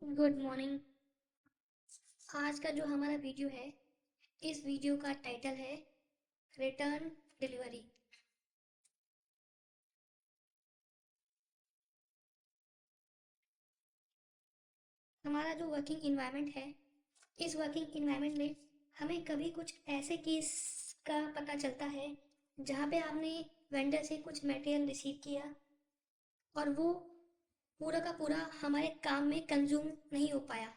Good morning. आज का जो हमारा वीडियो है, इस वीडियो का टाइटल है रिटर्न डिलीवरी। हमारा जो वर्किंग इन्वायरमेंट है, इस वर्किंग इन्वायरमेंट में हमें कभी कुछ ऐसे केस का पता चलता है जहाँ पे आपने वेंडर से कुछ मटेरियल रिसीव किया और वो पूरा का पूरा हमारे काम में कंज्यूम नहीं हो पाया।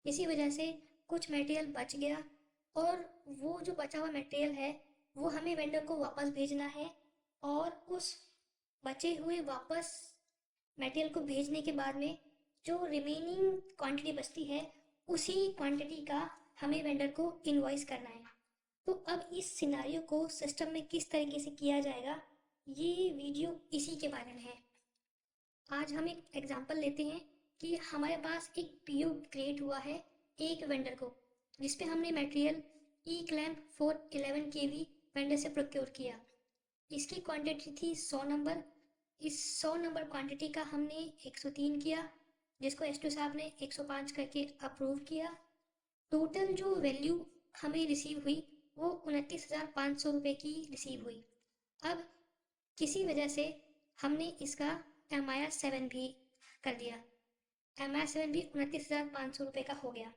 इसी वजह से कुछ मटेरियल बच गया और वो जो बचा हुआ मटेरियल है वो हमें वेंडर को वापस भेजना है। और उस बचे हुए वापस मटेरियल को भेजने के बाद में जो रिमेनिंग क्वांटिटी बचती है, उसी क्वांटिटी का हमें वेंडर को इनवॉइस करना है। तो अब इस सिनारियो को सिस्टम में किस तरीके से किया जाएगा, ये वीडियो इसी के बारे में है। आज हम एक एग्जांपल लेते हैं कि हमारे पास एक पीओ क्रिएट हुआ है एक वेंडर को, जिसपे हमने मटेरियल ई क्लैम्प 411 kV वेंडर से प्रोक्योर किया। इसकी क्वांटिटी थी 100 नंबर। इस 100 नंबर क्वांटिटी का हमने 103 किया, जिसको एस2 साहब ने 105 करके अप्रूव किया। टोटल जो वैल्यू हमें रिसीव हुई वो 29,500 रुपये की रिसीव हुई। अब किसी वजह से हमने इसका MIR 7 भी कर दिया। MIR 7 भी 29,500 रुपये का हो गया।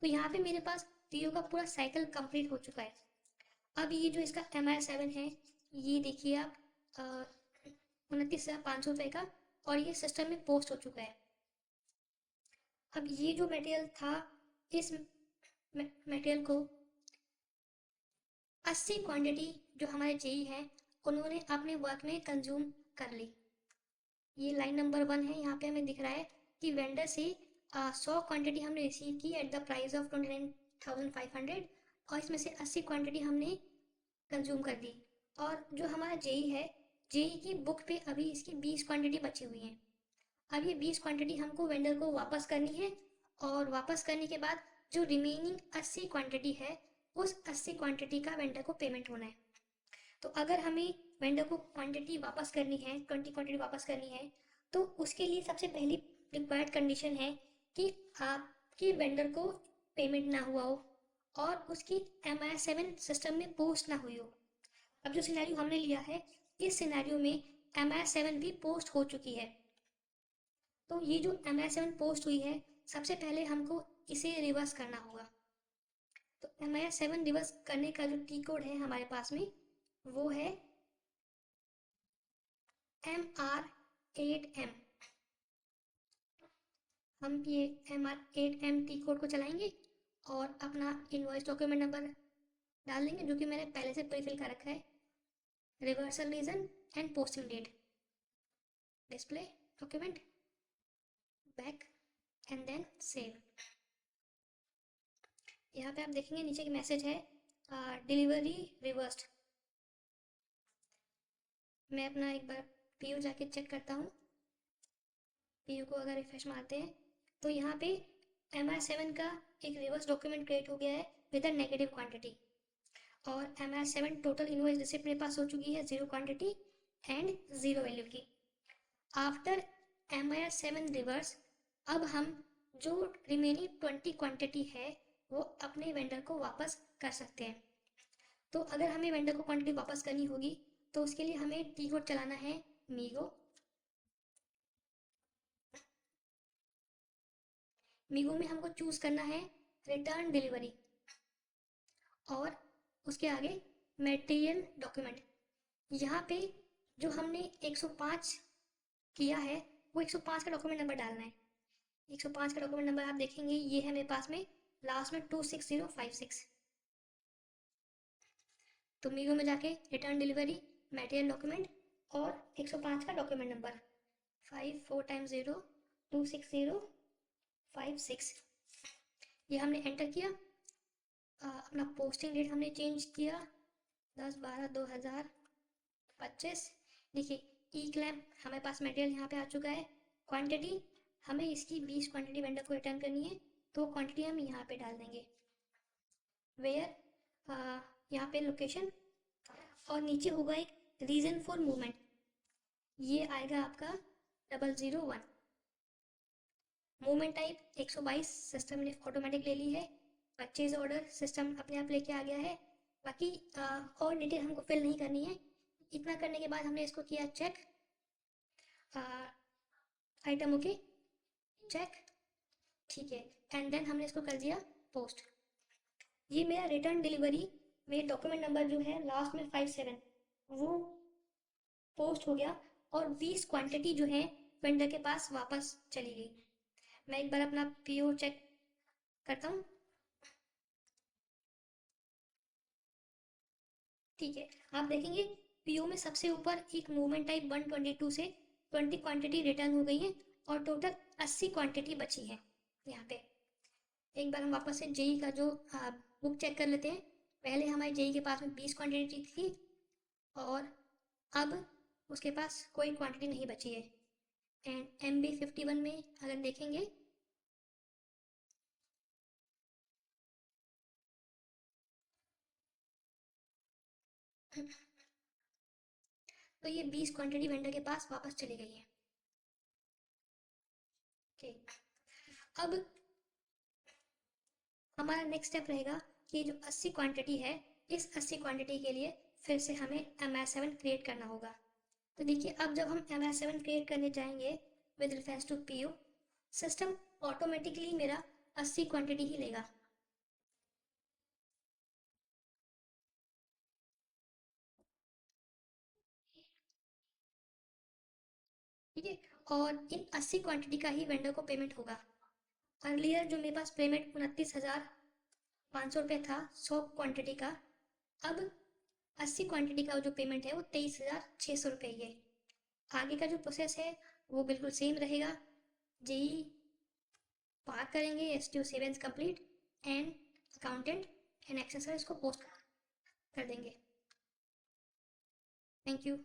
तो यहाँ पे मेरे पास पीओ का पूरा साइकिल कंप्लीट हो चुका है। अब ये जो इसका MIR 7 है, ये देखिए आप, 29,500 रुपये का, और ये सिस्टम में पोस्ट हो चुका है। अब ये जो मटेरियल था, इस मटेरियल को 80 क्वांटिटी जो हमारे जेई हैं उन्होंने अपने वर्क में कंज्यूम कर ली। ये लाइन नंबर 1 है। यहाँ पे हमें दिख रहा है कि वेंडर से 100 क्वांटिटी हमने रिसीव की एट द प्राइस ऑफ 29,500, और इसमें से 80 क्वांटिटी हमने कंज्यूम कर दी। और जो हमारा जेई है, जेई की बुक पे अभी इसकी 20 क्वांटिटी बची हुई है। अब ये 20 क्वांटिटी हमको वेंडर को वापस करनी है, और वापस करने के बाद जो रिमेनिंग 80 क्वांटिटी है, उस 80 क्वांटिटी का वेंडर को पेमेंट होना है। तो अगर हमें वेंडर को क्वांटिटी वापस करनी है, 20 क्वांटिटी वापस करनी है, तो उसके लिए सबसे पहली रिक्वायर्ड कंडीशन है कि आपके वेंडर को पेमेंट ना हुआ हो और उसकी MIR 7 सिस्टम में पोस्ट ना हुई हो। अब जो सिनेरियो हमने लिया है, इस सिनेरियो में MIR 7 भी पोस्ट हो चुकी है। तो ये जो MIR 7 पोस्ट हुई है, सबसे पहले हमको इसे रिवर्स करना होगा। तो MIR 7 रिवर्स करने का जो टी कोड है हमारे पास में, वो है MR8M। हम ये MR8M टी कोड को चलाएंगे और अपना इनवॉइस डॉक्यूमेंट नंबर डाल देंगे, जो कि मैंने पहले से प्रीफिल कर रखा है। Reversal reason and posting date, display document, back, and then save. यहाँ पे आप देखेंगे नीचे एक मैसेज है, डिलीवरी रिवर्स्ड। मैं अपना एक बार पीओ जाके चेक करता हूँ। पीओ को अगर रिफ्रेश मारते हैं तो यहाँ पे MIR 7 का एक रिवर्स डॉक्यूमेंट क्रिएट हो गया है विद अ नेगेटिव क्वांटिटी। और MIR 7 टोटल इनवॉइस रिसिप्ट मेरे पास हो चुकी है 0 क्वांटिटी एंड 0 वैल्यू की। आफ्टर MIR 7 रिवर्स, अब हम जो रिमेनिंग 20 क्वांटिटी है वो अपने वेंडर को वापस कर सकते हैं। तो अगर हमें वेंडर को क्वांटिटी वापस करनी होगी तो उसके लिए हमें टी कोड चलाना है मीगो। मीगो में हमको चूज करना है रिटर्न डिलीवरी, और उसके आगे मटेरियल डॉक्यूमेंट। यहाँ पे जो हमने 105 किया है, वो 105 का डॉक्यूमेंट नंबर डालना है। 105 का डॉक्यूमेंट नंबर आप देखेंगे, ये है मेरे पास में लास्ट में 26056। तो मीगो में जाके रिटर्न डिलीवरी, मटेरियल डॉक्यूमेंट और 105 का डॉक्यूमेंट नंबर 54 टाइम्स 0 26056, ये हमने एंटर किया। अपना पोस्टिंग डेट हमने चेंज किया 10/12/2025। देखिए ई क्लैम्प हमारे पास मटेरियल यहाँ पे आ चुका है। क्वांटिटी हमें इसकी 20 क्वांटिटी वेंडर को रिटर्न करनी है, तो क्वांटिटी हम यहाँ पे डाल देंगे वेयर, यहाँ पे लोकेशन, और नीचे होगा एक रीज़न फॉर मूवमेंट, ये आएगा आपका 001। मूवमेंट टाइप 122 सिस्टम ने ऑटोमेटिक ले ली है। परचेज ऑर्डर सिस्टम अपने आप लेके आ गया है। बाकी और डिटेल हमको फिल नहीं करनी है। इतना करने के बाद हमने इसको किया चेक, आइटम ओके, चेक, ठीक है, एंड देन हमने इसको कर दिया पोस्ट। ये मेरा रिटर्न डिलीवरी, मेरे डॉक्यूमेंट नंबर जो है लास्ट में 57, वो पोस्ट हो गया और 20 क्वांटिटी जो है वेंडर के पास वापस चली गई। मैं एक बार अपना पीओ चेक करता हूँ। ठीक है, आप देखेंगे पीओ में सबसे ऊपर एक मूवमेंट टाइप 122 से 20 क्वांटिटी रिटर्न हो गई है और टोटल 80 क्वांटिटी बची है यहाँ पे। एक बार हम वापस से जेई का जो बुक चेक कर लेते हैं। पहले हमारे जेई के पास में 20 क्वांटिटी थी और अब उसके पास कोई क्वांटिटी नहीं बची है। एंड MB51 में अगर देखेंगे तो ये 20 क्वांटिटी वेंडर के पास वापस चली गई है। ठीक, अब हमारा नेक्स्ट स्टेप रहेगा कि जो 80 क्वांटिटी है, इस 80 क्वांटिटी के लिए फिर से हमें MS7 क्रिएट करना होगा। तो देखिए, अब जब हम MS7 क्रिएट करने जाएंगे with reference to PO, system automatically मेरा 80 क्वांटिटी ही लेगा। ठीक है, और इन 80 क्वांटिटी का ही वेंडर को पेमेंट होगा। अर्लियर जो मेरे पास पेमेंट 29,500 रुपये था 100 क्वांटिटी का, अब 80 क्वांटिटी का जो पेमेंट है वो 23,600 रुपये ही है। आगे का जो प्रोसेस है वो बिल्कुल सेम रहेगा। जेई पार करेंगे, STO sevens complete, and accountant and accessories को पोस्ट कर देंगे। Thank you.